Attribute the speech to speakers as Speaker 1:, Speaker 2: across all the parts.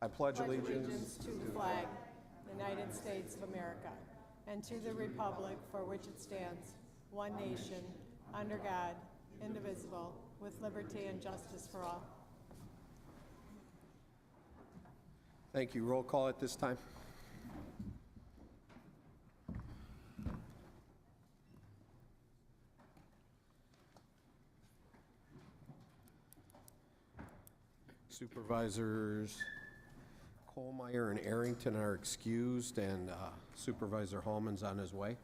Speaker 1: I pledge allegiance
Speaker 2: to the flag, United States of America, and to the republic for which it stands, one nation, under God, indivisible, with liberty and justice for all.
Speaker 1: Thank you. Roll call at this time. Supervisors Kohlmeyer and Arrington are excused, and Supervisor Hallman's on his way.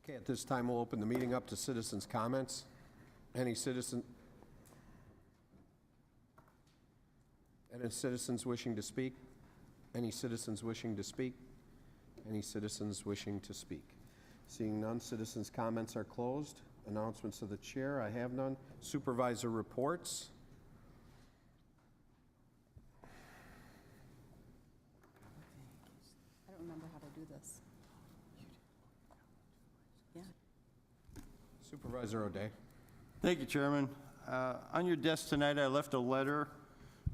Speaker 1: Okay, at this time, we'll open the meeting up to citizens' comments. Any citizens wishing to speak? Any citizens wishing to speak? Any citizens wishing to speak? Seeing none, citizens' comments are closed. Announcements of the chair, I have none. Supervisor reports.
Speaker 3: I don't remember how to do this. Yeah.
Speaker 1: Supervisor O'Day.
Speaker 4: Thank you, Chairman. On your desk tonight, I left a letter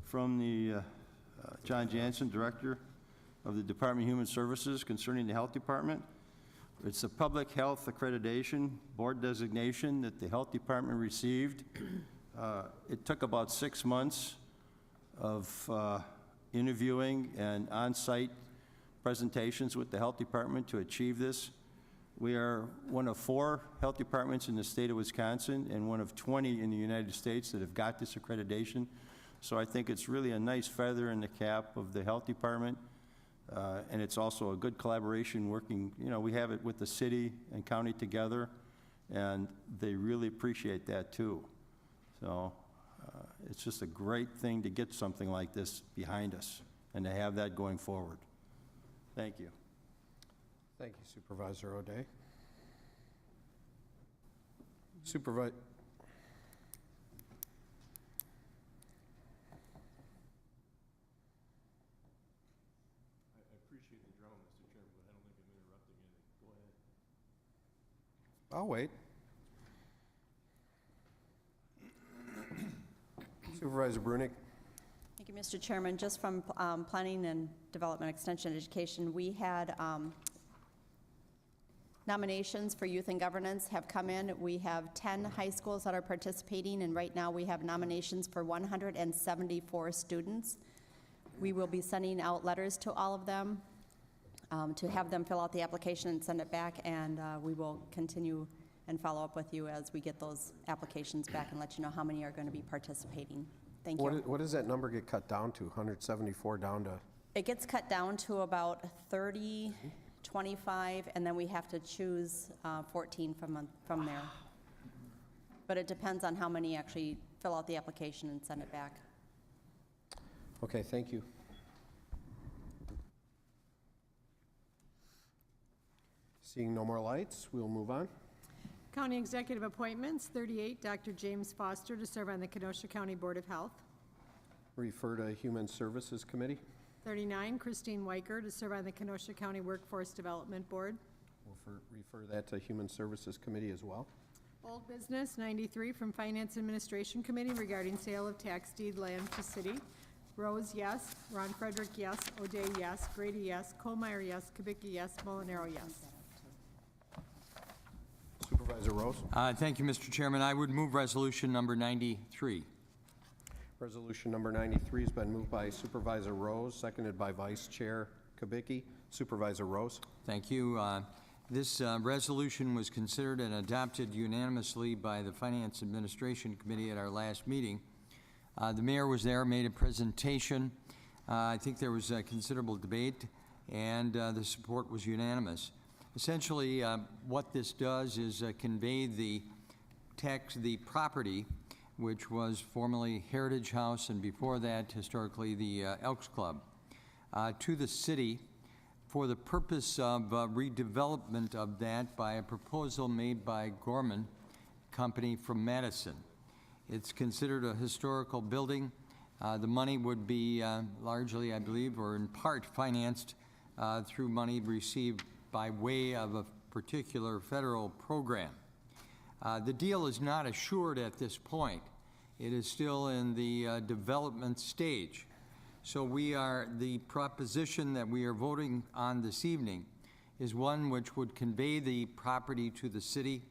Speaker 4: from the John Jansen, Director of the Department of Human Services, concerning the Health Department. It's a public health accreditation board designation that the Health Department received. It took about 6 months of interviewing and on-site presentations with the Health Department to achieve this. We are one of 4 health departments in the state of Wisconsin and one of 20 in the United States that have got this accreditation. So I think it's really a nice feather in the cap of the health department. And it's also a good collaboration working, you know, we have it with the city and county together, and they really appreciate that too. So it's just a great thing to get something like this behind us and to have that going forward. Thank you.
Speaker 1: Thank you, Supervisor O'Day. Supervisor.
Speaker 5: I appreciate the drone, Mr. Chairman, but I don't think I'm interrupting anything. Go ahead.
Speaker 1: I'll wait. Supervisor Brunick.
Speaker 3: Thank you, Mr. Chairman. Just from Planning and Development Extension Education, we had nominations for youth and governance have come in. We have 10 high schools that are participating, and right now we have nominations for 174 students. We will be sending out letters to all of them to have them fill out the application and send it back, and we will continue and follow up with you as we get those applications back and let you know how many are going to be participating. Thank you.
Speaker 1: What does that number get cut down to? 174 down to?
Speaker 3: It gets cut down to about 30, 25, and then we have to choose 14 from there. But it depends on how many actually fill out the application and send it back.
Speaker 1: Okay, thank you. Seeing no more lights, we'll move on.
Speaker 2: County Executive Appointments, 38, Dr. James Foster to serve on the Kenosha County Board of Health.
Speaker 1: Refer to Human Services Committee.
Speaker 2: 39, Christine Weicker to serve on the Kenosha County Workforce Development Board.
Speaker 1: We'll refer that to Human Services Committee as well.
Speaker 2: Old Business, 93, from Finance Administration Committee regarding sale of tax deed land to city. Rose, yes. Ron Frederick, yes. O'Day, yes. Grady, yes. Kohlmeyer, yes. Kubicki, yes. Molinaro, yes.
Speaker 1: Supervisor Rose.
Speaker 6: Thank you, Mr. Chairman. I would move resolution number 93.
Speaker 1: Resolution number 93 has been moved by Supervisor Rose, seconded by Vice Chair Kubicki. Supervisor Rose.
Speaker 6: Thank you. This resolution was considered and adopted unanimously by the Finance Administration Committee at our last meeting. The mayor was there, made a presentation. I think there was a considerable debate, and the support was unanimous. Essentially, what this does is convey the property, which was formerly Heritage House, and before that, historically, the Elks Club, to the city for the purpose of redevelopment of that by a proposal made by Gorman Company from Madison. It's considered a historical building. The money would be largely, I believe, or in part financed through money received by way of a particular federal program. The deal is not assured at this point. It is still in the development stage. So the proposition that we are voting on this evening is one which would convey the property to the city.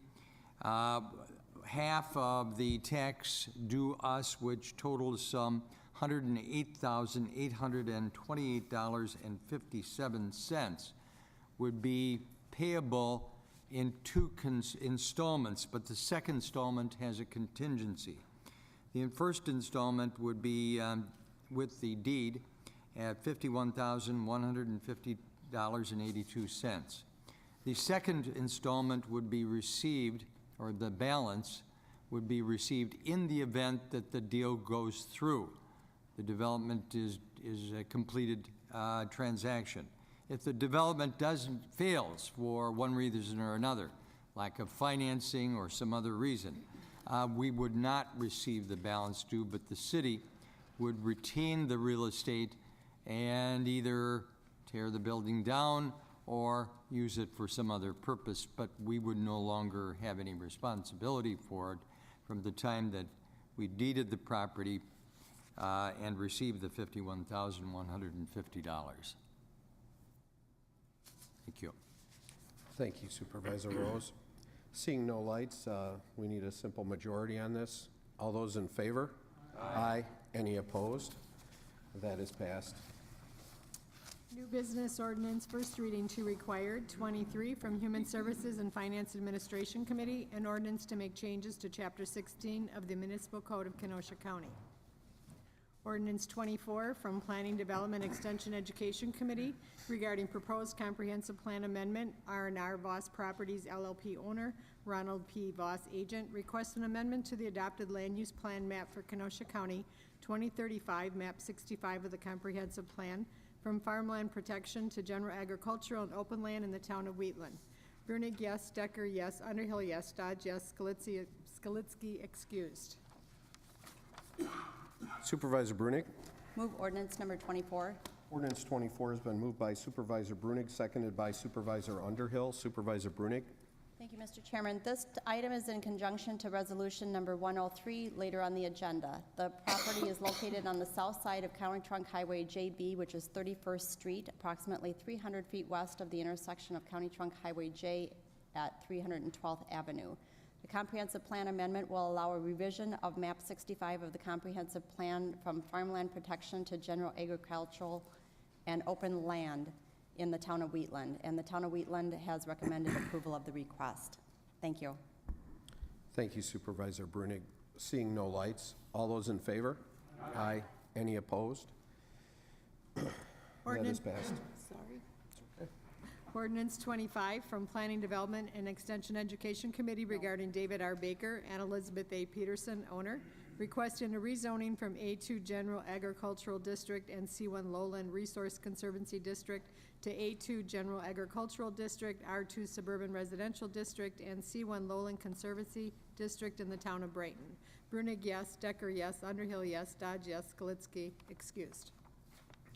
Speaker 6: Half of the tax due us, which totals some $108,828.57, would be payable in two installments, but the second installment has a contingency. The first installment would be with the deed at $51,150.82. The second installment would be received, or the balance would be received in the event that the deal goes through. The development is a completed transaction. If the development fails for one reason or another, lack of financing or some other reason, we would not receive the balance due, but the city would retain the real estate and either tear the building down or use it for some other purpose, but we would no longer have any responsibility for it from the time that we deeded the property and received the $51,150. Thank you.
Speaker 1: Thank you, Supervisor Rose. Seeing no lights, we need a simple majority on this. All those in favor? Aye. Any opposed? That is passed.
Speaker 2: New business ordinance, first reading to required, 23 from Human Services and Finance Administration Committee, an ordinance to make changes to Chapter 16 of the Municipal Code of Kenosha County. Ordinance 24 from Planning Development Extension Education Committee regarding proposed comprehensive plan amendment, R&R Voss Properties LLP owner, Ronald P. Voss agent, requests an amendment to the adopted land use plan map for Kenosha County 2035, map 65 of the comprehensive plan, from farmland protection to general agricultural and open land in the town of Wheatland. Brunig, yes. Decker, yes. Underhill, yes. Dodge, yes. Skalitsky, excused.
Speaker 1: Supervisor Brunig.
Speaker 3: Move ordinance number 24.
Speaker 1: Ordinance 24 has been moved by Supervisor Brunig, seconded by Supervisor Underhill. Supervisor Brunig.
Speaker 3: Thank you, Mr. Chairman. This item is in conjunction to resolution number 103 later on the agenda. The property is located on the south side of County Trunk Highway JB, which is 31st Street, approximately 300 feet west of the intersection of County Trunk Highway J at 312th Avenue. The comprehensive plan amendment will allow a revision of map 65 of the comprehensive plan from farmland protection to general agricultural and open land in the town of Wheatland, and the town of Wheatland has recommended approval of the request. Thank you.
Speaker 1: Thank you, Supervisor Brunig. Seeing no lights, all those in favor? Aye. Any opposed? That is passed.
Speaker 2: Sorry. Ordinance 25 from Planning Development and Extension Education Committee regarding David R. Baker and Elizabeth A. Peterson, owner, requesting a rezoning from A2 General Agricultural District and C1 Lowland Resource Conservancy District to A2 General Agricultural District, R2 Suburban Residential District, and C1 Lowland Conservancy District in the town of Brighton. Brunig, yes. Decker, yes. Underhill, yes. Dodge, yes. Skalitsky, excused.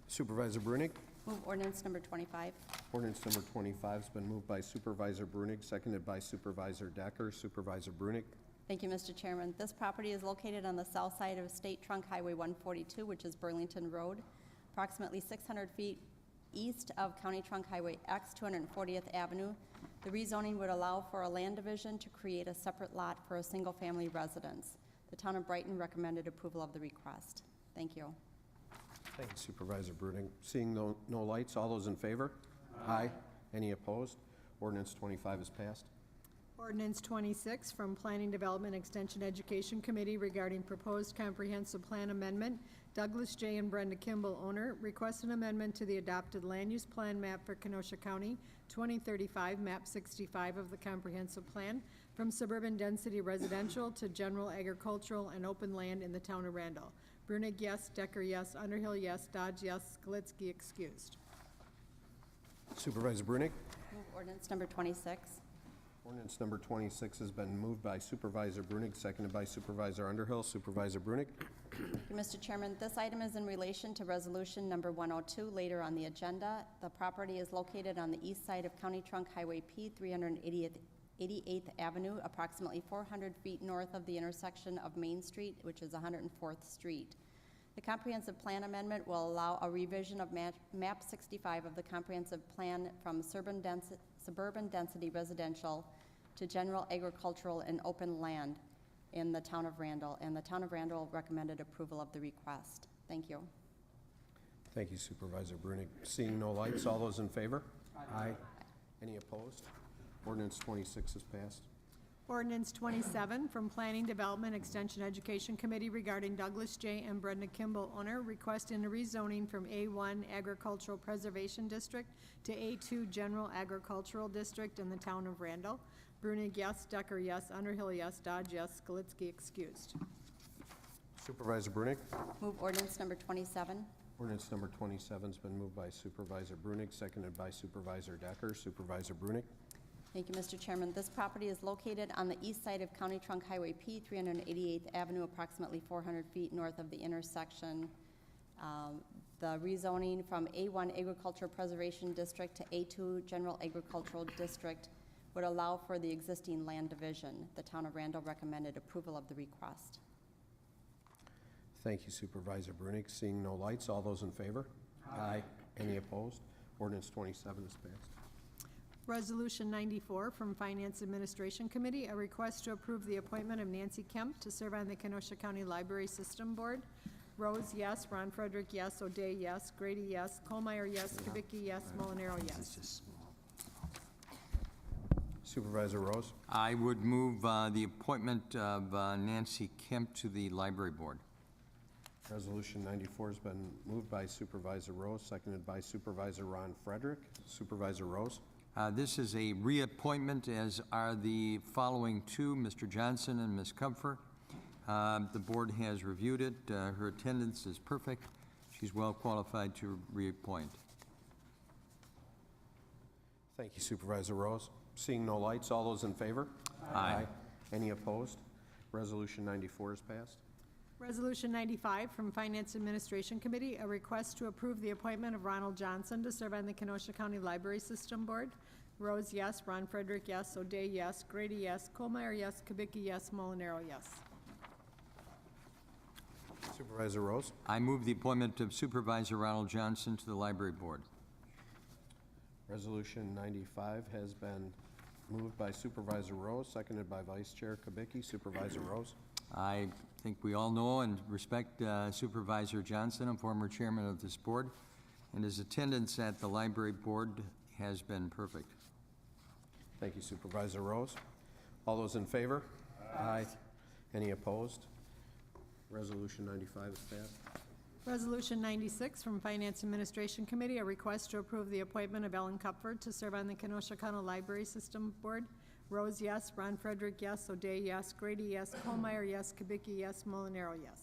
Speaker 1: Supervisor Brunig.
Speaker 3: Move ordinance number 25.
Speaker 1: Ordinance number 25 has been moved by Supervisor Brunig, seconded by Supervisor Decker. Supervisor Brunig.
Speaker 3: Thank you, Mr. Chairman. This property is located on the south side of State Trunk Highway 142, which is Burlington Road, approximately 600 feet east of County Trunk Highway X, 240th Avenue. The rezoning would allow for a land division to create a separate lot for a single-family residence. The town of Brighton recommended approval of the request. Thank you.
Speaker 1: Thank you, Supervisor Brunig. Seeing no lights, all those in favor? Aye. Any opposed? Ordinance 25 is passed.
Speaker 2: Ordinance 26 from Planning Development Extension Education Committee regarding proposed comprehensive plan amendment. Douglas J. and Brenda Kimball, owner, request an amendment to the adopted land use plan map for Kenosha County 2035, map 65 of the comprehensive plan, from suburban density residential to general agricultural and open land in the town of Randall. Brunig, yes. Decker, yes. Underhill, yes. Dodge, yes. Skalitsky, excused.
Speaker 1: Supervisor Brunig.
Speaker 3: Move ordinance number 26.
Speaker 1: Ordinance number 26 has been moved by Supervisor Brunig, seconded by Supervisor Underhill. Supervisor Brunig.
Speaker 3: Thank you, Mr. Chairman. This item is in relation to resolution number 102, later on the agenda. The property is located on the east side of County Trunk Highway P, 388th Avenue, approximately 400 feet north of the intersection of Main Street, which is 104th Street. The comprehensive plan amendment will allow a revision of map 65 of the comprehensive plan from suburban density residential to general agricultural and open land in the town of Randall, and the town of Randall recommended approval of the request. Thank you.
Speaker 1: Thank you, Supervisor Brunig. Seeing no lights, all those in favor? Aye. Any opposed? Ordinance 26 is passed.
Speaker 2: Ordinance 27 from Planning, Development, Extension, Education Committee regarding Douglas J. and Brenda Kimball, owner, requesting a rezoning from A1 Agricultural Preservation District to A2 General Agricultural District in the town of Randall. Brunig, yes. Decker, yes. Underhill, yes. Dodge, yes. Skalitsky, excused.
Speaker 1: Supervisor Brunig.
Speaker 3: Move ordinance number 27.
Speaker 1: Ordinance number 27 has been moved by Supervisor Brunig, seconded by Supervisor Decker. Supervisor Brunig.
Speaker 3: Thank you, Mr. Chairman. This property is located on the east side of County Trunk Highway P, 388th Avenue, approximately 400 feet north of the intersection. The rezoning from A1 Agricultural Preservation District to A2 General Agricultural District would allow for the existing land division. The town of Randall recommended approval of the request.
Speaker 1: Thank you, Supervisor Brunig. Seeing no lights, all those in favor? Aye. Any opposed? Ordinance 27 is passed.
Speaker 2: Resolution 94 from Finance Administration Committee, a request to approve the appointment of Nancy Kemp to serve on the Kenosha County Library System Board. Rose, yes. Ron Frederick, yes. O'Day, yes. Grady, yes. Colmeyer, yes. Kubicki, yes. Molinaro, yes.
Speaker 1: Supervisor Rose.
Speaker 6: I would move the appointment of Nancy Kemp to the Library Board.
Speaker 1: Resolution 94 has been moved by Supervisor Rose, seconded by Supervisor Ron Frederick. Supervisor Rose.
Speaker 6: This is a reappointment, as are the following two, Mr. Johnson and Ms. Kupfer. The board has reviewed it. Her attendance is perfect. She's well qualified to reappoint.
Speaker 1: Thank you, Supervisor Rose. Seeing no lights, all those in favor?
Speaker 6: Aye.
Speaker 1: Any opposed? Resolution 94 is passed.
Speaker 2: Resolution 95 from Finance Administration Committee, a request to approve the appointment of Ronald Johnson to serve on the Kenosha County Library System Board. Rose, yes. Ron Frederick, yes. O'Day, yes. Grady, yes. Colmeyer, yes. Kubicki, yes. Molinaro, yes.
Speaker 1: Supervisor Rose.
Speaker 6: I move the appointment of Supervisor Ronald Johnson to the Library Board.
Speaker 1: Resolution 95 has been moved by Supervisor Rose, seconded by Vice Chair Kubicki. Supervisor Rose.
Speaker 6: I think we all know and respect Supervisor Johnson, a former chairman of this board, and his attendance at the Library Board has been perfect.
Speaker 1: Thank you, Supervisor Rose. All those in favor? Aye. Any opposed? Resolution 95 is passed.
Speaker 2: Resolution 96 from Finance Administration Committee, a request to approve the appointment of Ellen Kupfer to serve on the Kenosha County Library System Board. Rose, yes. Ron Frederick, yes. O'Day, yes. Grady, yes. Colmeyer, yes. Kubicki, yes. Molinaro, yes.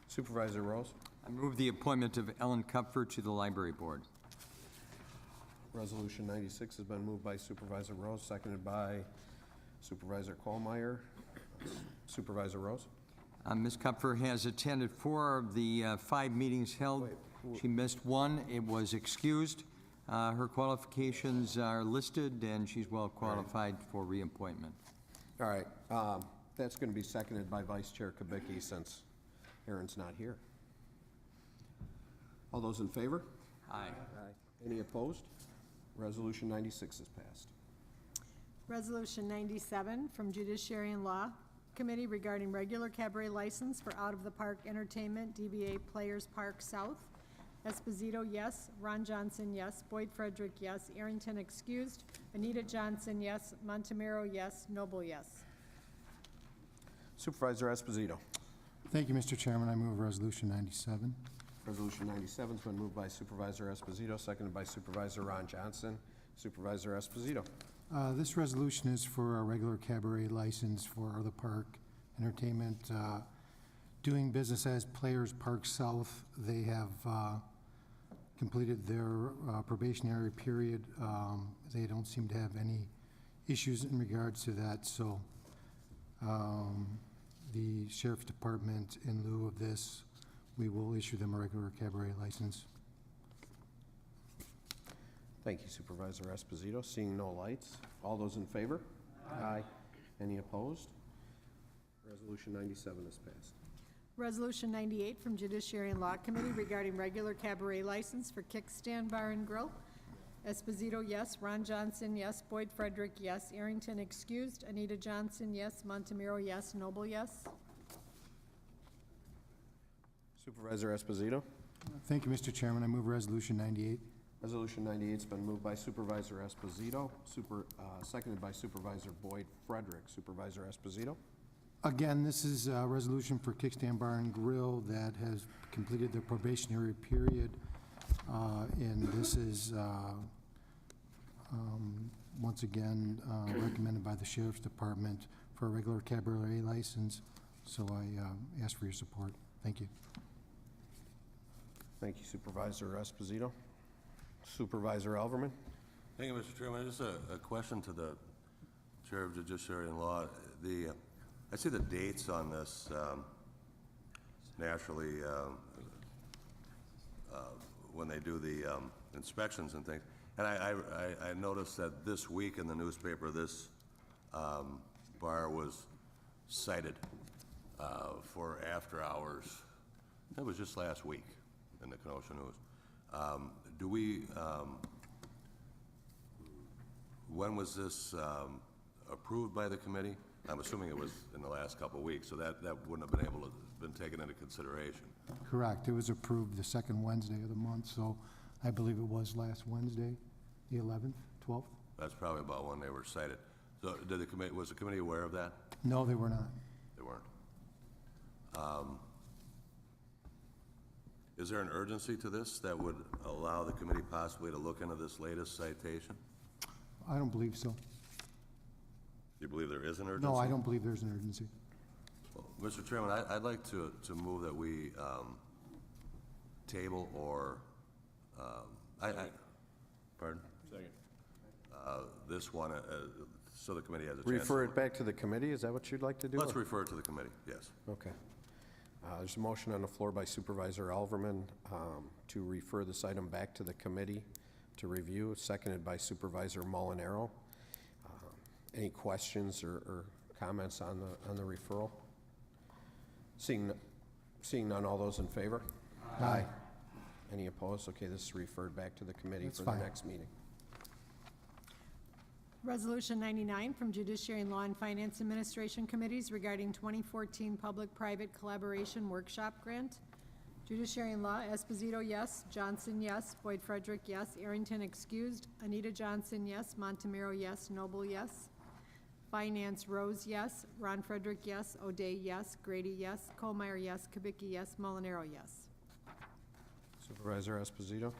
Speaker 1: Supervisor Rose.
Speaker 6: I move the appointment of Ellen Kupfer to the Library Board.
Speaker 1: Resolution 96 has been moved by Supervisor Rose, seconded by Supervisor Colmeyer. Supervisor Rose.
Speaker 6: Ms. Kupfer has attended 4 of the 5 meetings held. She missed one. It was excused. Her qualifications are listed, and she's well qualified for reappointment.
Speaker 1: All right. That's going to be seconded by Vice Chair Kubicki since Aaron's not here. All those in favor?
Speaker 6: Aye.
Speaker 1: Any opposed? Resolution 96 is passed.
Speaker 2: Resolution 97 from Judiciary and Law Committee regarding regular cabaret license for out-of-the-park entertainment, DBA Players Park South. Esposito, yes. Ron Johnson, yes. Boyd Frederick, yes. Arrington, excused. Anita Johnson, yes. Montemiro, yes. Noble, yes.
Speaker 1: Supervisor Esposito.
Speaker 7: Thank you, Mr. Chairman. I move Resolution 97.
Speaker 1: Resolution 97 has been moved by Supervisor Esposito, seconded by Supervisor Ron Johnson. Supervisor Esposito.
Speaker 7: This resolution is for a regular cabaret license for the park entertainment, doing business as Players Park South. They have completed their probationary period. They don't seem to have any issues in regards to that, so the Sheriff's Department, in lieu of this, we will issue them a regular cabaret license.
Speaker 1: Thank you, Supervisor Esposito. Seeing no lights, all those in favor? Aye. Any opposed? Resolution 97 is passed.
Speaker 2: Resolution 98 from Judiciary and Law Committee regarding regular cabaret license for Kickstand Bar and Grill. Esposito, yes. Ron Johnson, yes. Boyd Frederick, yes. Arrington, excused. Anita Johnson, yes. Montemiro, yes. Noble, yes.
Speaker 1: Supervisor Esposito.
Speaker 7: Thank you, Mr. Chairman. I move Resolution 98.
Speaker 1: Resolution 98's been moved by Supervisor Esposito, seconded by Supervisor Boyd Frederick. Supervisor Esposito.
Speaker 7: Again, this is a resolution for Kickstand Bar and Grill that has completed their probationary period. And this is, once again, recommended by the Sheriff's Department for a regular cabaret license. So I ask for your support. Thank you.
Speaker 1: Thank you, Supervisor Esposito. Supervisor Alverman.
Speaker 5: Thank you, Mr. Chairman. Just a question to the Chair of Judiciary and Law. I see the dates on this naturally when they do the inspections and things. And I noticed that this week in the newspaper, this bar was cited for after hours. That was just last week in the Kenosha News. Do we, when was this approved by the committee? I'm assuming it was in the last couple of weeks, so that wouldn't have been able to have been taken into consideration.
Speaker 7: Correct. It was approved the second Wednesday of the month, so I believe it was last Wednesday, the 11th, 12th?
Speaker 5: That's probably about when they were cited. So did the committee, was the committee aware of that?
Speaker 7: No, they were not.
Speaker 5: They weren't. Is there an urgency to this that would allow the committee possibly to look into this latest citation?
Speaker 7: I don't believe so.
Speaker 5: Do you believe there is an urgency?
Speaker 7: No, I don't believe there's an urgency.
Speaker 5: Well, Mr. Chairman, I'd like to move that we table or, pardon? Second. This one, so the committee has a chance.
Speaker 1: Refer it back to the committee? Is that what you'd like to do?
Speaker 5: Let's refer it to the committee, yes.
Speaker 1: Okay. There's a motion on the floor by Supervisor Alverman to refer this item back to the committee to review, seconded by Supervisor Molinaro. Any questions or comments on the referral? Seeing none, all those in favor? Aye. Any opposed? Okay, this is referred back to the committee
Speaker 7: That's
Speaker 1: for
Speaker 7: fine.
Speaker 1: the next meeting.
Speaker 2: Resolution 99 from Judiciary and Law and Finance Administration Committees regarding 2014 Public-Private Collaboration Workshop Grant. Judiciary and Law, Esposito, yes. Johnson, yes. Boyd Frederick, yes. Arrington, excused. Anita Johnson, yes. Montemiro, yes. Noble, yes. Finance, Rose, yes. Ron Frederick, yes. O'Day, yes. Grady, yes. Kohlmeyer, yes. Kubicki, yes. Molinaro, yes.
Speaker 1: Supervisor Esposito.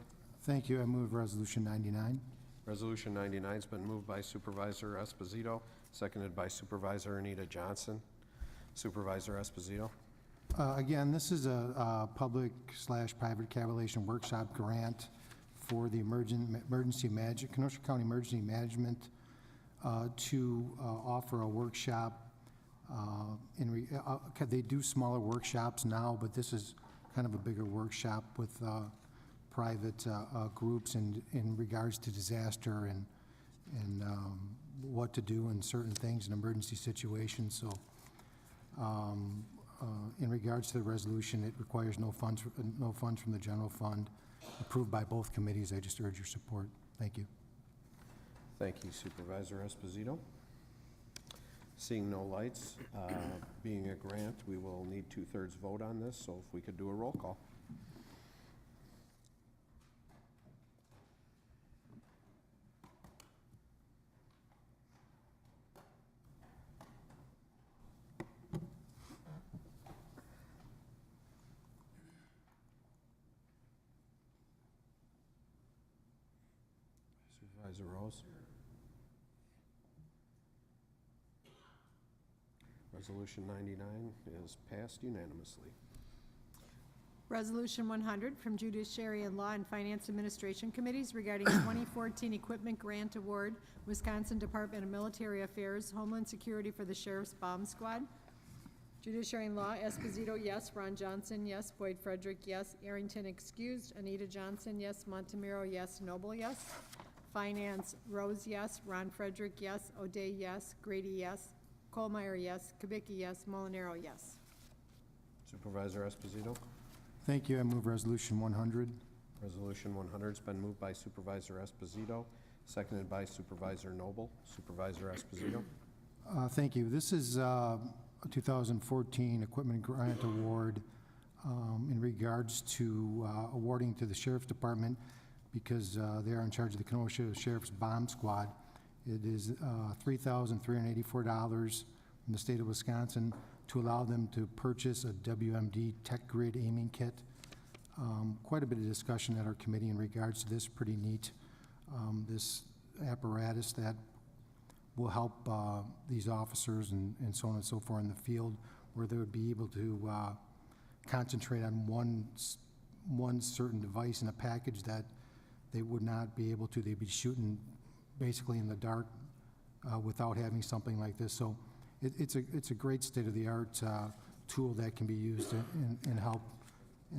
Speaker 7: Thank you. I move Resolution 99.
Speaker 1: Resolution 99 has been moved by Supervisor Esposito, seconded by Supervisor Anita Johnson. Supervisor Esposito.
Speaker 7: Again, this is a public/private cabalation workshop grant for the Kenosha County Emergency Management to offer a workshop. They do smaller workshops now, but this is kind of a bigger workshop with private groups in regards to disaster and what to do in certain things in emergency situations. So in regards to the resolution, it requires no funds from the general fund, approved by both committees. I just urge your support. Thank you.
Speaker 1: Thank you, Supervisor Esposito. Seeing no lights, being a grant, we will need 2/3 vote on this, so if we could do a roll call. Supervisor Rose. Resolution 99 is passed unanimously.
Speaker 2: Resolution 100 from Judiciary and Law and Finance Administration Committees regarding 2014 Equipment Grant Award, Wisconsin Department of Military Affairs, Homeland Security for the Sheriff's Bomb Squad. Judiciary and Law, Esposito, yes. Ron Johnson, yes. Boyd Frederick, yes. Arrington, excused. Anita Johnson, yes. Montemiro, yes. Noble, yes. Finance, Rose, yes. Ron Frederick, yes. O'Day, yes. Grady, yes. Colmeyer, yes. Kubicki, yes. Molinaro, yes.
Speaker 1: Supervisor Esposito.
Speaker 7: Thank you. I move Resolution 100.
Speaker 1: Resolution 100's been moved by Supervisor Esposito, seconded by Supervisor Noble. Supervisor Esposito.
Speaker 7: Thank you. This is a 2014 Equipment Grant Award in regards to awarding to the Sheriff's Department because they are in charge of the Kenosha Sheriff's Bomb Squad. It is $3,384 from the state of Wisconsin to allow them to purchase a WMD Tech Grid aiming kit. Quite a bit of discussion at our committee in regards to this. Pretty neat. This apparatus that will help these officers and so on and so forth in the field, where they would be able to concentrate on one certain device in a package that they would not be able to. They'd be shooting basically in the dark without having something like this. So it's a great state-of-the-art tool that can be used and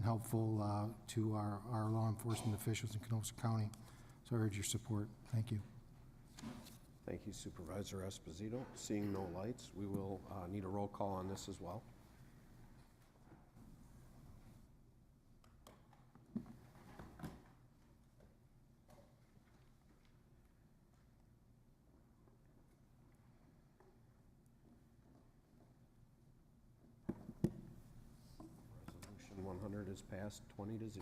Speaker 7: helpful to our law enforcement officials in Kenosha County. So I urge your support. Thank you.
Speaker 1: Thank you, Supervisor Esposito. Seeing no lights, we will need a roll call on this as well. Resolution 100 is passed 20-0.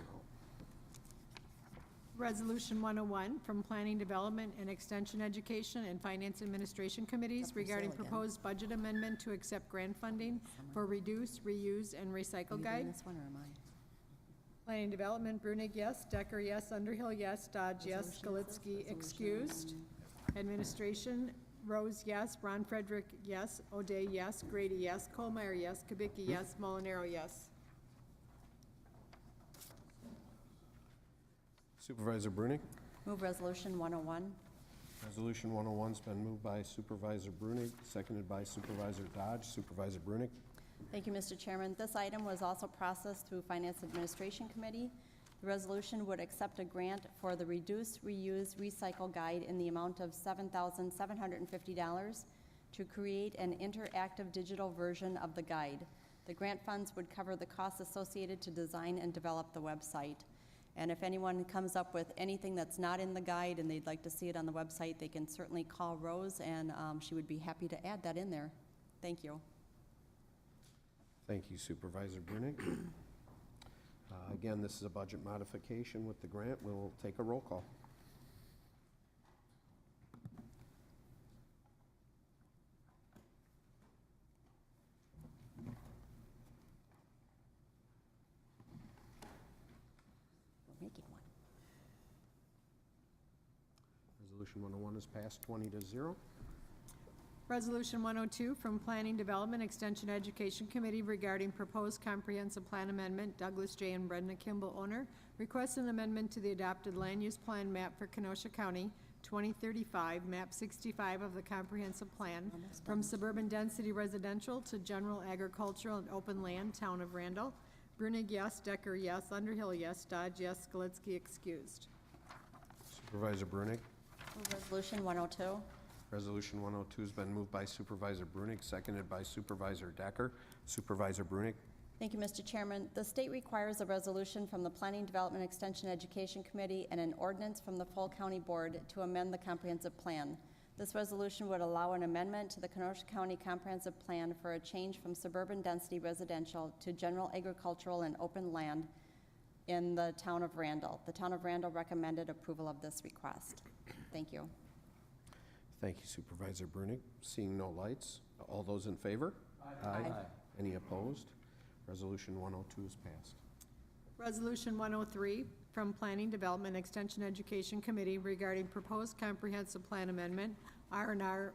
Speaker 2: Resolution 101 from Planning, Development, and Extension Education and Finance Administration Committees regarding proposed budget amendment to accept grant funding for Reduce, Reuse, and Recycle Guide.
Speaker 3: This one, or am I?
Speaker 2: Planning Development, Brunig, yes. Decker, yes. Underhill, yes. Dodge, yes. Galitsky, excused. Administration, Rose, yes. Ron Frederick, yes. O'Day, yes. Grady, yes. Colmeyer, yes. Kubicki, yes. Molinaro, yes.
Speaker 1: Supervisor Brunig.
Speaker 3: Move Resolution 101.
Speaker 1: Resolution 101's been moved by Supervisor Brunig, seconded by Supervisor Dodge. Supervisor Brunig.
Speaker 3: Thank you, Mr. Chairman. This item was also processed through Finance Administration Committee. The resolution would accept a grant for the Reduce, Reuse, Recycle Guide in the amount of $7,750 to create an interactive digital version of the guide. The grant funds would cover the costs associated to design and develop the website. And if anyone comes up with anything that's not in the guide and they'd like to see it on the website, they can certainly call Rose, and she would be happy to add that in there. Thank you.
Speaker 1: Thank you, Supervisor Brunig. Again, this is a budget modification with the grant. We'll take a roll call.
Speaker 3: Making one.
Speaker 1: Resolution 101 is passed 20-0.
Speaker 2: Resolution 102 from Planning, Development, Extension Education Committee regarding proposed comprehensive plan amendment, Douglas J. and Brenda Kimball, owner, requests an amendment to the adopted land use plan map for Kenosha County, 2035, map 65 of the comprehensive plan, from suburban density residential to general agricultural and open land, town of Randall. Brunig, yes. Decker, yes. Underhill, yes. Dodge, yes. Galitsky, excused.
Speaker 1: Supervisor Brunig.
Speaker 3: Move Resolution 102.
Speaker 1: Resolution 102 has been moved by Supervisor Brunig, seconded by Supervisor Decker. Supervisor Brunig.
Speaker 3: Thank you, Mr. Chairman. The state requires a resolution from the Planning, Development, Extension Education Committee and an ordinance from the full county board to amend the comprehensive plan. This resolution would allow an amendment to the Kenosha County Comprehensive Plan for a change from suburban density residential to general agricultural and open land in the town of Randall. The town of Randall recommended approval of this request. Thank you.
Speaker 1: Thank you, Supervisor Brunig. Seeing no lights, all those in favor? Aye. Any opposed? Resolution 102 is passed.
Speaker 2: Resolution 103 from Planning, Development, Extension Education Committee regarding proposed comprehensive plan amendment, R&R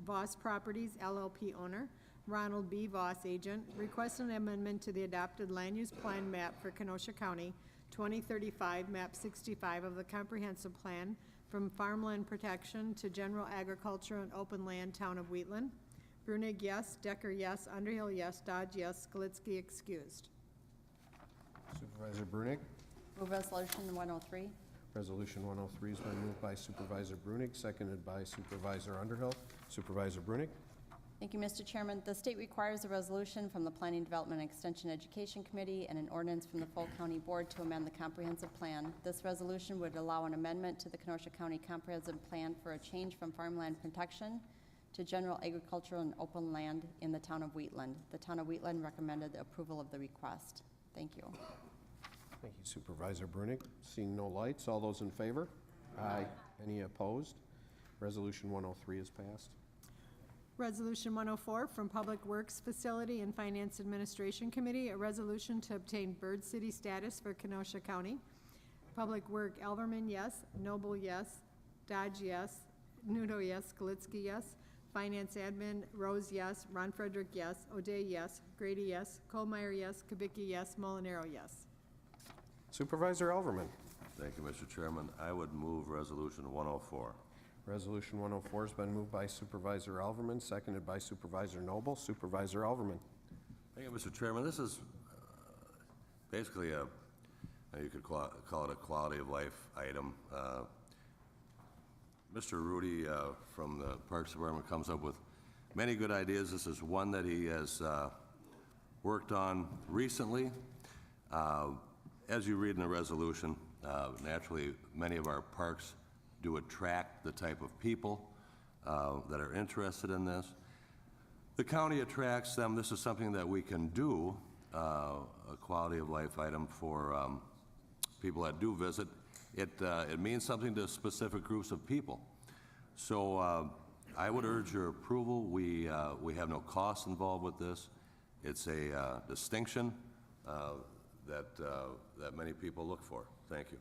Speaker 2: Voss Properties LLP owner, Ronald B. Voss, agent, request an amendment to the adopted land use plan map for Kenosha County, 2035, map 65 of the comprehensive plan, from farmland protection to general agriculture and open land, town of Wheatland. Brunig, yes. Decker, yes. Underhill, yes. Dodge, yes. Skalitsky, excused.
Speaker 1: Supervisor Brunig.
Speaker 3: Move Resolution 103.
Speaker 1: Resolution 103 has been moved by Supervisor Brunig, seconded by Supervisor Underhill. Supervisor Brunig.
Speaker 3: Thank you, Mr. Chairman. The state requires a resolution from the Planning, Development, and Extension Education Committee and an ordinance from the full county board to amend the comprehensive plan. This resolution would allow an amendment to the Kenosha County Comprehensive Plan for a change from farmland protection to general agricultural and open land in the town of Wheatland. The town of Wheatland recommended the approval of the request. Thank you.
Speaker 1: Thank you, Supervisor Brunig. Seeing no lights, all those in favor? Aye. Any opposed? Resolution 103 is passed.
Speaker 2: Resolution 104 from Public Works Facility and Finance Administration Committee, a resolution to obtain Bird City status for Kenosha County. Public Work, Elverman, yes. Noble, yes. Dodge, yes. Nudo, yes. Skalitsky, yes. Finance Admin, Rose, yes. Ron Frederick, yes. O'Day, yes. Grady, yes. Kohlmeyer, yes. Kubicki, yes. Molinaro, yes.
Speaker 1: Supervisor Elverman.
Speaker 5: Thank you, Mr. Chairman. I would move Resolution 104.
Speaker 1: Resolution 104 has been moved by Supervisor Elverman, seconded by Supervisor Noble. Supervisor Elverman.
Speaker 5: Thank you, Mr. Chairman. This is basically you could call it a quality of life item. Mr. Rudy from the Parks Department comes up with many good ideas. This is one that he has worked on recently. As you read in the resolution, naturally many of our parks do attract the type of people that are interested in this. The county attracts them. This is something that we can do, a quality of life item for people that do visit. It means something to specific groups of people. So I would urge your approval. We have no costs involved with this. It's a distinction that many people look for. Thank you.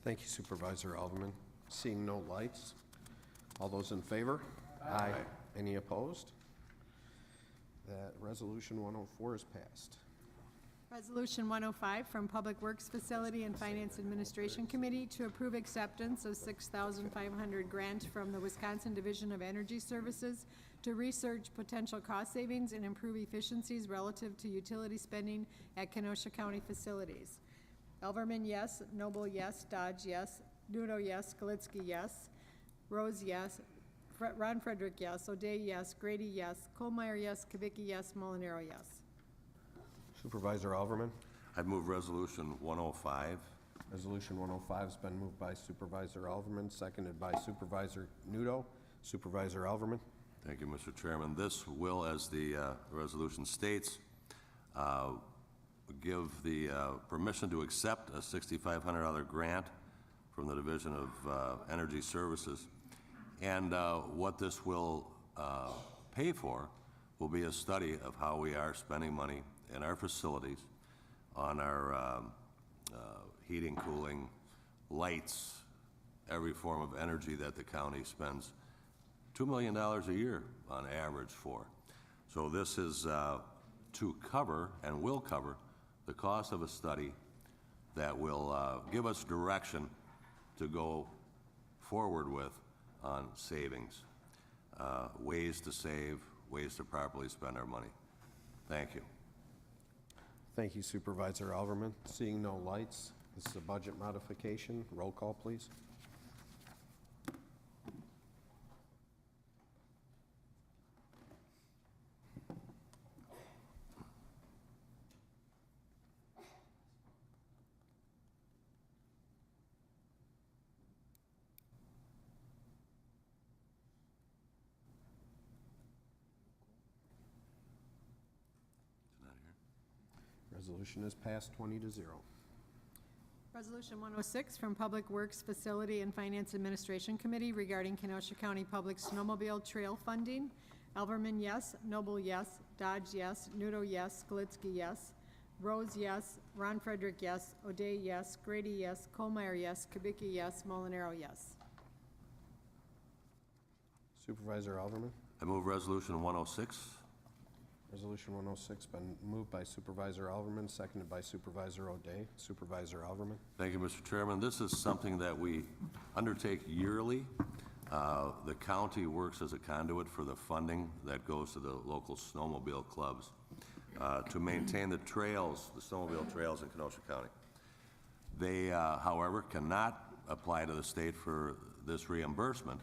Speaker 1: Thank you, Supervisor Elverman. Seeing no lights, all those in favor? Aye. Any opposed? That resolution 104 is passed.
Speaker 2: Resolution 105 from Public Works Facility and Finance Administration Committee to approve acceptance of $6,500 grant from the Wisconsin Division of Energy Services to research potential cost savings and improve efficiencies relative to utility spending at Kenosha County facilities. Elverman, yes. Noble, yes. Dodge, yes. Nudo, yes. Skalitsky, yes. Rose, yes. Ron Frederick, yes. O'Day, yes. Grady, yes. Kohlmeyer, yes. Kubicki, yes. Molinaro, yes.
Speaker 1: Supervisor Elverman.
Speaker 5: I'd move Resolution 105.
Speaker 1: Resolution 105 has been moved by Supervisor Elverman, seconded by Supervisor Nudo. Supervisor Elverman.
Speaker 5: Thank you, Mr. Chairman. This will, as the resolution states, give the permission to accept a $6,500 grant from the Division of Energy Services. And what this will pay for will be a study of how we are spending money in our facilities on our heating, cooling, lights, every form of energy that the county spends $2 million a year on average for. So this is to cover and will cover the cost of a study that will give us direction to go forward with on savings, ways to save, ways to properly spend our money. Thank you.
Speaker 1: Thank you, Supervisor Elverman. Seeing no lights, this is a budget modification. Roll call, please. Resolution is passed 20-0.
Speaker 2: Resolution 106 from Public Works Facility and Finance Administration Committee regarding Kenosha County Public Snowmobile Trail funding. Elverman, yes. Noble, yes. Dodge, yes. Nudo, yes. Skalitsky, yes. Rose, yes. Ron Frederick, yes. O'Day, yes. Grady, yes. Kohlmeyer, yes. Kubicki, yes. Molinaro, yes.
Speaker 1: Supervisor Elverman.
Speaker 5: I move Resolution 106.
Speaker 1: Resolution 106 been moved by Supervisor Alverman, seconded by Supervisor O'Day. Supervisor Alverman.
Speaker 5: Thank you, Mr. Chairman. This is something that we undertake yearly. The county works as a conduit for the funding that goes to the local snowmobile clubs to maintain the trails, the snowmobile trails in Kenosha County. They, however, cannot apply to the state for this reimbursement.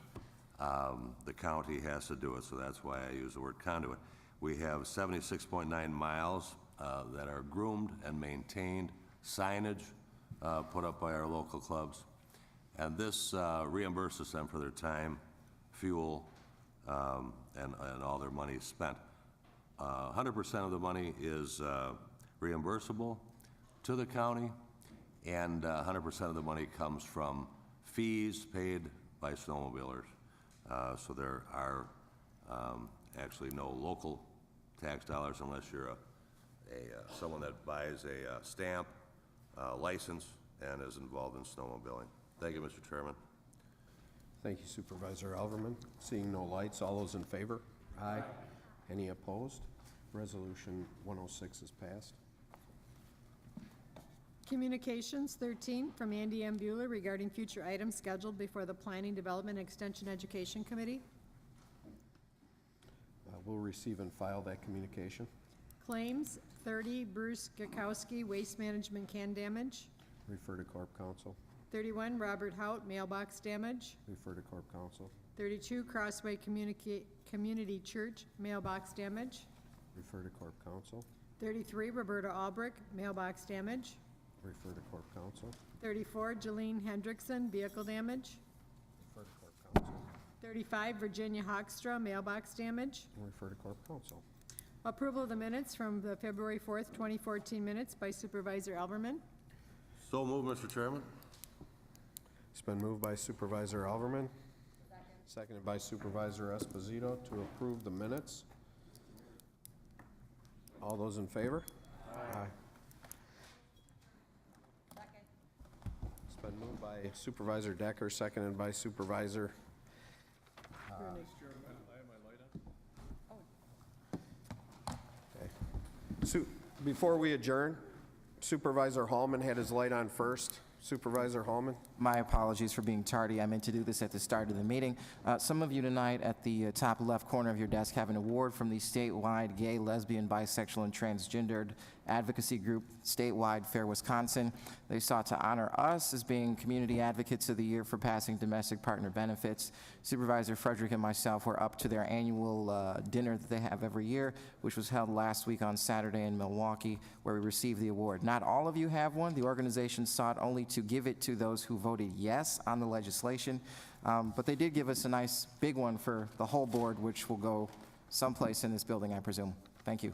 Speaker 5: The county has to do it, so that's why I use the word conduit. We have 76.9 miles that are groomed and maintained, signage put up by our local clubs, and this reimburses them for their time, fuel, and all their money spent. 100% of the money is reimbursable to the county, and 100% of the money comes from fees paid by snowmobilers. So there are actually no local tax dollars unless you're someone that buys a stamp, license, and is involved in snowmobiling. Thank you, Mr. Chairman.
Speaker 1: Thank you, Supervisor Alverman. Seeing no lights, all those in favor? Aye. Any opposed? Resolution 106 is passed.
Speaker 2: Communications 13 from Andy M. Bueller regarding future items scheduled before the Planning, Development, Extension, Education Committee.
Speaker 1: We'll receive and file that communication.
Speaker 2: Claims 30, Bruce Gakowski, waste management can damage.
Speaker 1: Refer to Corp Counsel.
Speaker 2: 31, Robert Hout, mailbox damage.
Speaker 1: Refer to Corp Counsel.
Speaker 2: 32, Crossway Community Church, mailbox damage.
Speaker 1: Refer to Corp Counsel.
Speaker 2: 33, Roberta Albrick, mailbox damage.
Speaker 1: Refer to Corp Counsel.
Speaker 2: 34, Jeline Hendrickson, vehicle damage.
Speaker 1: Refer to Corp Counsel.
Speaker 2: 35, Virginia Hoekstra, mailbox damage.
Speaker 1: Refer to Corp Counsel.
Speaker 2: Approval of the minutes from the February 4th, 2014 minutes by Supervisor Alverman.
Speaker 5: So move, Mr. Chairman.
Speaker 1: It's been moved by Supervisor Alverman. Seconded by Supervisor Esposito to approve the minutes. All those in favor? Aye. It's been moved by Supervisor Decker, seconded by Supervisor. Okay. Before we adjourn, Supervisor Hallman had his light on first. Supervisor Hallman.
Speaker 8: My apologies for being tardy. I meant to do this at the start of the meeting. Some of you tonight at the top left corner of your desk have an award from the statewide gay, lesbian, bisexual, and transgendered advocacy group, statewide Fair Wisconsin. They sought to honor us as being Community Advocates of the Year for passing domestic partner benefits. Supervisor Frederick and myself were up to their annual dinner that they have every year, which was held last week on Saturday in Milwaukee, where we received the award. Not all of you have one. The organization sought only to give it to those who voted yes on the legislation, but they did give us a nice big one for the whole board, which will go someplace in this building, I presume. Thank you.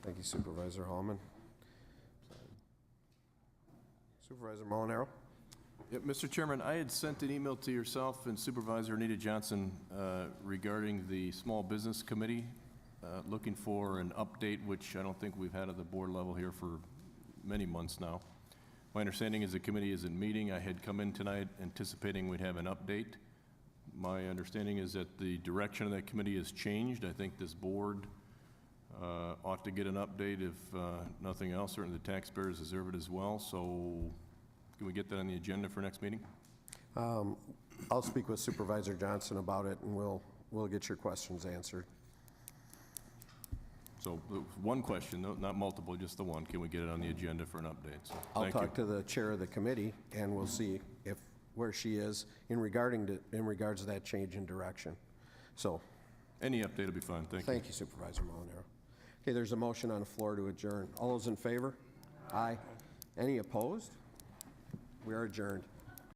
Speaker 1: Thank you, Supervisor Hallman. Supervisor Molinaro.
Speaker 9: Yeah, Mr. Chairman, I had sent an email to yourself and Supervisor Anita Johnson regarding the Small Business Committee, looking for an update, which I don't think we've had at the board level here for many months now. My understanding is the committee isn't meeting. I had come in tonight anticipating we'd have an update. My understanding is that the direction of that committee has changed. I think this board ought to get an update, if nothing else. Certainly the taxpayers deserve it as well. So can we get that on the agenda for next meeting?
Speaker 1: I'll speak with Supervisor Johnson about it, and we'll get your questions answered.
Speaker 9: So one question, not multiple, just the one. Can we get it on the agenda for an update? So,
Speaker 1: I'll
Speaker 9: thank you.
Speaker 1: talk to the chair of the committee, and we'll see where she is in regards to that change in direction. So,
Speaker 9: Any update will be fine. Thank you.
Speaker 1: thank you, Supervisor Molinaro. Okay, there's a motion on the floor to adjourn. All those in favor? Aye. Any opposed? We are adjourned.